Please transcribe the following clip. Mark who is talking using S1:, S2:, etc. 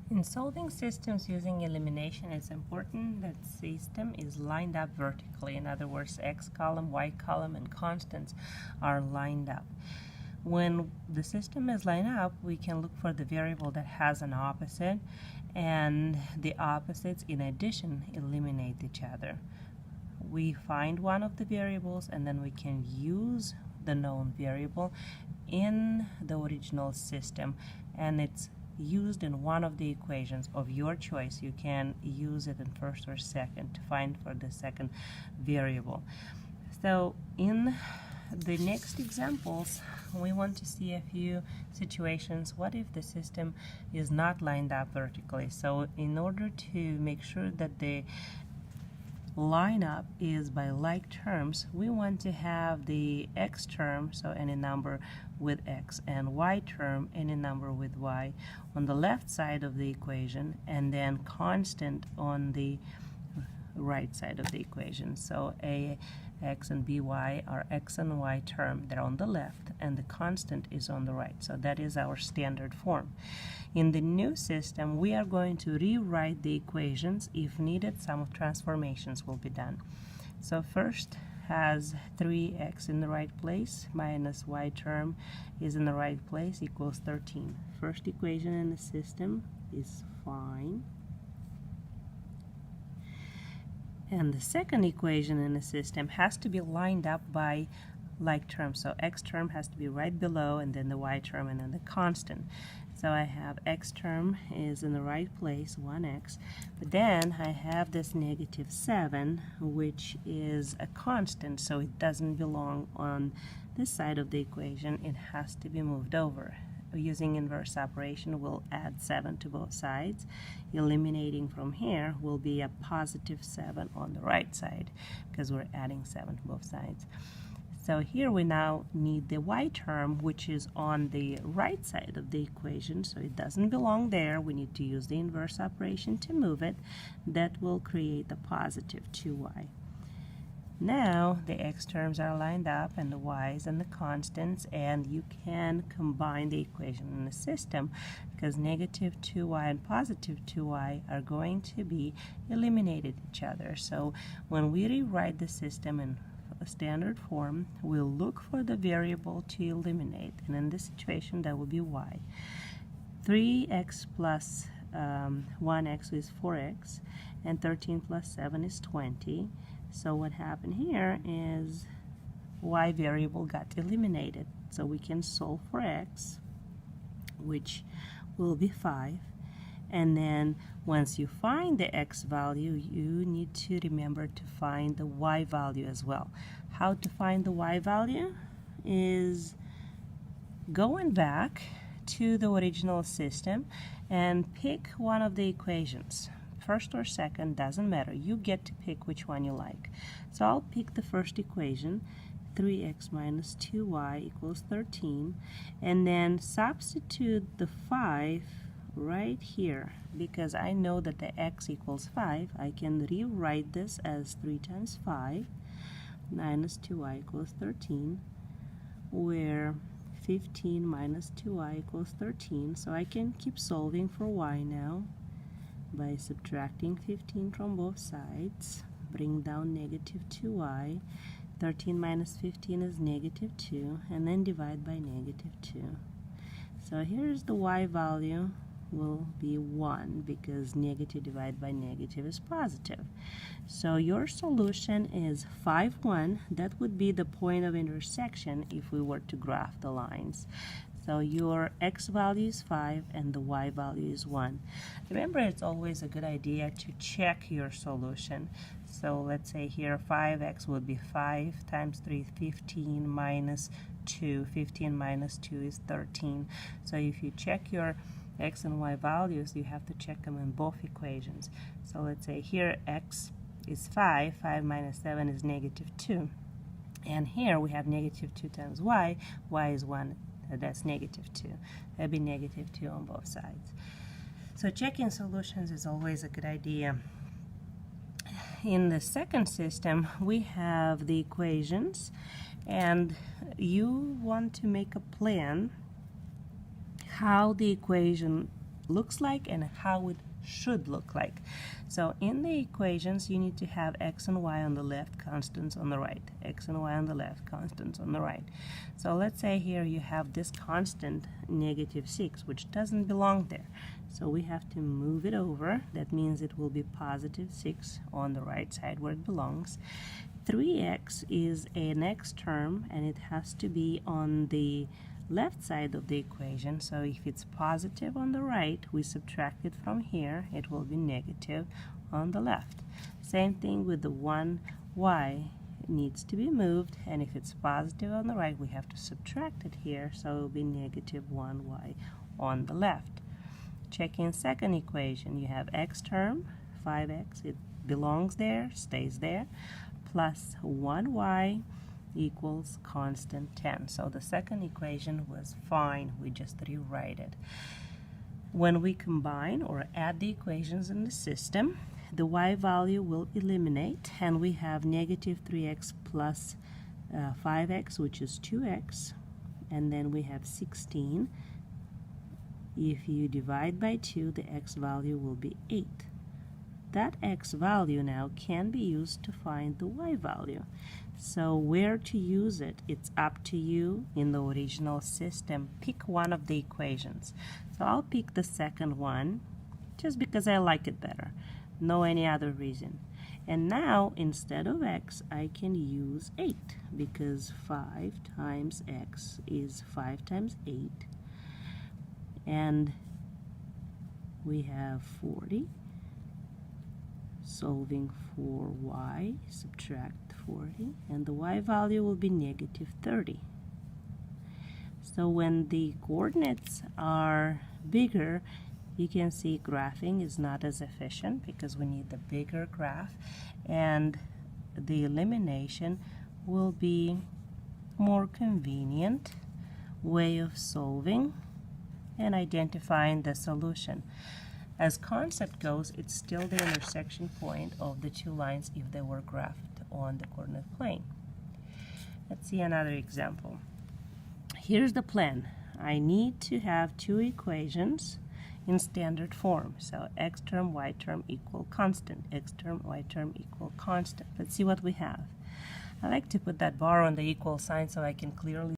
S1: In solving systems using elimination, it's important that system is lined up vertically. In other words, x column, y column, and constants are lined up. When the system is lined up, we can look for the variable that has an opposite, and the opposites in addition eliminate each other. We find one of the variables and then we can use the known variable in the original system, and it's used in one of the equations of your choice. You can use it in first or second to find for the second variable. So in the next examples, we want to see a few situations. What if the system is not lined up vertically? So in order to make sure that the lineup is by like terms, we want to have the x term, so any number with x, and y term, any number with y, on the left side of the equation, and then constant on the right side of the equation. So ax and by are x and y term. They're on the left, and the constant is on the right. So that is our standard form. In the new system, we are going to rewrite the equations. If needed, some transformations will be done. So first has 3x in the right place minus y term is in the right place equals 13. First equation in the system is fine. And the second equation in the system has to be lined up by like terms. So x term has to be right below, and then the y term, and then the constant. So I have x term is in the right place, 1x, but then I have this negative 7, which is a constant, so it doesn't belong on this side of the equation. It has to be moved over. Using inverse operation, we'll add 7 to both sides. Eliminating from here will be a positive 7 on the right side because we're adding 7 to both sides. So here we now need the y term, which is on the right side of the equation, so it doesn't belong there. We need to use the inverse operation to move it. That will create a positive 2y. Now the x terms are lined up, and the y's and the constants, and you can combine the equation in the system because negative 2y and positive 2y are going to be eliminated each other. So when we rewrite the system in a standard form, we'll look for the variable to eliminate, and in this situation that will be y. 3x plus 1x is 4x, and 13 plus 7 is 20. So what happened here is y variable got eliminated. So we can solve for x, which will be 5. And then once you find the x value, you need to remember to find the y value as well. How to find the y value is going back to the original system and pick one of the equations. First or second, doesn't matter. You get to pick which one you like. So I'll pick the first equation, 3x minus 2y equals 13, and then substitute the 5 right here. Because I know that the x equals 5, I can rewrite this as 3 times 5 minus 2y equals 13, where 15 minus 2y equals 13. So I can keep solving for y now by subtracting 15 from both sides. Bring down negative 2y. 13 minus 15 is negative 2, and then divide by negative 2. So here's the y value will be 1 because negative divided by negative is positive. So your solution is 5, 1. That would be the point of intersection if we were to graph the lines. So your x value is 5 and the y value is 1. Remember, it's always a good idea to check your solution. So let's say here 5x would be 5 times 3, 15 minus 2. 15 minus 2 is 13. So if you check your x and y values, you have to check them in both equations. So let's say here x is 5. 5 minus 7 is negative 2. And here we have negative 2 times y. Y is 1. That's negative 2. That'd be negative 2 on both sides. So checking solutions is always a good idea. In the second system, we have the equations, and you want to make a plan how the equation looks like and how it should look like. So in the equations, you need to have x and y on the left, constants on the right. X and y on the left, constants on the right. So let's say here you have this constant -6, which doesn't belong there. So we have to move it over. That means it will be +6 on the right side where it belongs. 3x is an x term, and it has to be on the left side of the equation. So if it's positive on the right, we subtract it from here. It will be negative on the left. Same thing with the 1y. It needs to be moved, and if it's positive on the right, we have to subtract it here. So it will be -1y on the left. Checking second equation, you have x term, 5x, it belongs there, stays there, plus 1y equals constant 10. So the second equation was fine. We just rewrite it. When we combine or add the equations in the system, the y value will eliminate, and we have -3x plus 5x, which is 2x, and then we have 16. If you divide by 2, the x value will be 8. That x value now can be used to find the y value. So where to use it, it's up to you. In the original system, pick one of the equations. So I'll pick the second one just because I like it better. No any other reason. And now instead of x, I can use 8 because 5 times x is 5 times 8. And we have 40. Solving for y, subtract 40, and the y value will be -30. So when the coordinates are bigger, you can see graphing is not as efficient because we need the bigger graph, and the elimination will be more convenient way of solving and identifying the solution. As concept goes, it's still the intersection point of the two lines if they were graphed on the coordinate plane. Let's see another example. Here's the plan. I need to have two equations in standard form. So x term, y term equal constant. X term, y term equal constant. Let's see what we have. I like to put that bar on the equal sign so I can clearly